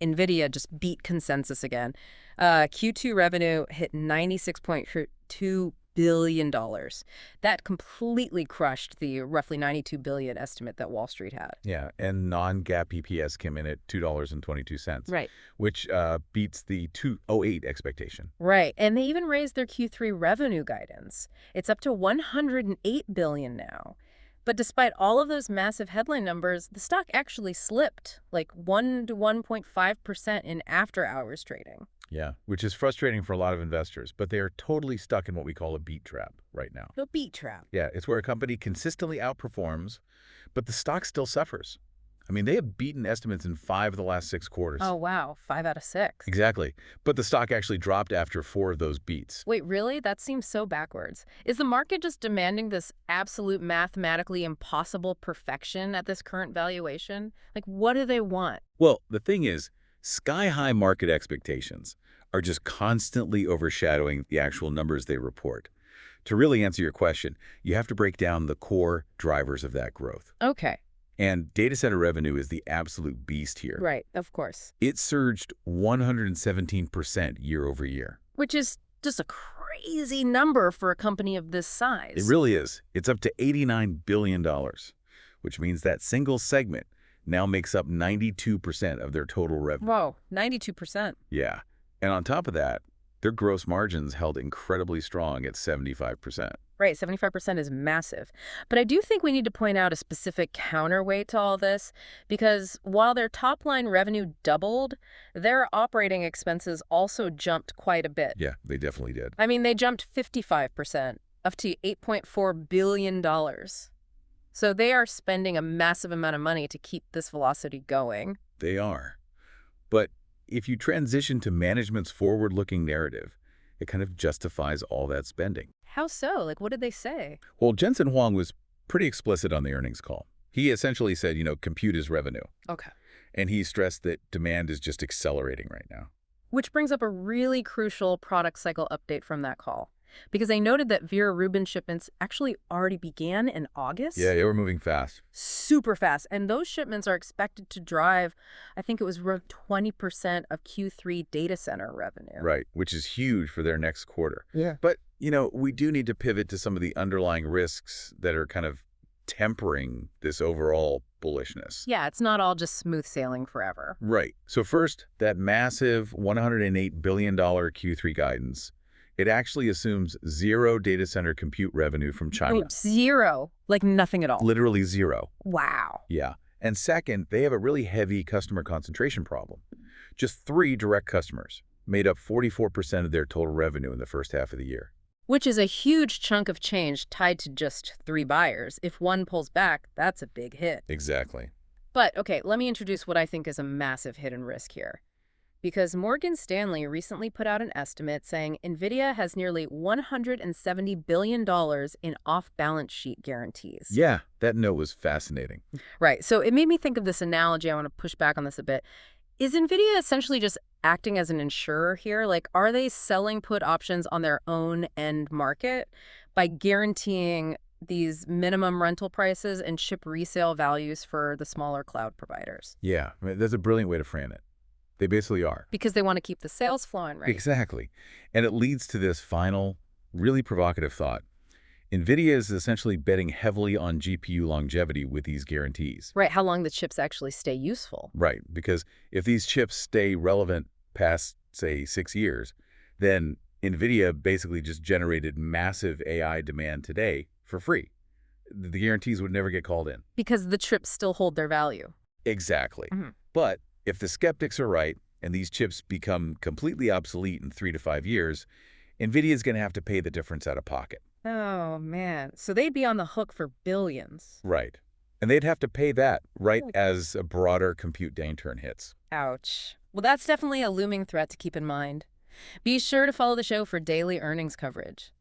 NVIDIA just beat consensus again. Q2 revenue hit $96.2 billion. That completely crushed the roughly $92 billion estimate that Wall Street had. Yeah, and non-GAAP EPS came in at $2.22, Right. which beats the 208 expectation. Right, and they even raised their Q3 revenue guidance. It's up to $108 billion now. But despite all of those massive headline numbers, the stock actually slipped like 1 to 1.5% in after-hours trading. Yeah, which is frustrating for a lot of investors, but they are totally stuck in what we call a beat trap right now. The beat trap. Yeah, it's where a company consistently outperforms, but the stock still suffers. I mean, they have beaten estimates in 5 of the last 6 quarters. Oh, wow. 5 out of 6. Exactly. But the stock actually dropped after 4 of those beats. Wait, really? That seems so backwards. Is the market just demanding this absolute mathematically impossible perfection at this current valuation? Like, what do they want? Well, the thing is, sky-high market expectations are just constantly overshadowing the actual numbers they report. To really answer your question, you have to break down the core drivers of that growth. Okay. And data center revenue is the absolute beast here. Right, of course. It surged 117% year over year. Which is just a crazy number for a company of this size. It really is. It's up to $89 billion, which means that single segment now makes up 92% of their total revenue. Whoa, 92%. Yeah. And on top of that, their gross margins held incredibly strong at 75%. Right, 75% is massive. But I do think we need to point out a specific counterweight to all this, because while their top-line revenue doubled, their operating expenses also jumped quite a bit. Yeah, they definitely did. I mean, they jumped 55%, up to $8.4 billion. So they are spending a massive amount of money to keep this velocity going. They are. But if you transition to management's forward-looking narrative, it kind of justifies all that spending. How so? Like, what did they say? Well, Jensen Huang was pretty explicit on the earnings call. He essentially said, compute is revenue. Okay. And he stressed that demand is just accelerating right now. Which brings up a really crucial product cycle update from that call. Because they noted that Vera Rubin shipments actually already began in August. Yeah, they were moving fast. Super fast. And those shipments are expected to drive, I think it was around 20% of Q3 data center revenue. Right, which is huge for their next quarter. Yeah. But, we do need to pivot to some of the underlying risks that are kind of tempering this overall bullishness. Yeah, it's not all just smooth sailing forever. Right. So first, that massive $108 billion Q3 guidance. It actually assumes 0 data center compute revenue from China. Oh, 0. Like nothing at all. Literally 0. Wow. Yeah. And second, they have a really heavy customer concentration problem. Just 3 direct customers made up 44% of their total revenue in the first half of the year. Which is a huge chunk of change tied to just 3 buyers. If one pulls back, that's a big hit. Exactly. But, okay, let me introduce what I think is a massive hidden risk here. Because Morgan Stanley recently put out an estimate saying NVIDIA has nearly $170 billion in off-balance sheet guarantees. Yeah, that note was fascinating. Right. So it made me think of this analogy. I want to push back on this a bit. Is NVIDIA essentially just acting as an insurer here? Like, are they selling put options on their own end market by guaranteeing these minimum rental prices and chip resale values for the smaller cloud providers? Yeah, I mean, that's a brilliant way to frame it. They basically are. Because they want to keep the sales flowing, right? Exactly. And it leads to this final, really provocative thought. NVIDIA is essentially betting heavily on GPU longevity with these guarantees. Right, how long the chips actually stay useful. Right, because if these chips stay relevant past, say, 6 years, then NVIDIA basically just generated massive AI demand today for free. The guarantees would never get called in. Because the chips still hold their value. Exactly. But if the skeptics are right and these chips become completely obsolete in 3 to 5 years, NVIDIA is going to have to pay the difference out of pocket. Oh, man. So they'd be on the hook for billions. Right. And they'd have to pay that right as a broader compute downturn hits. Ouch. Well, that's definitely a looming threat to keep in mind. Be sure to follow the show for daily earnings coverage.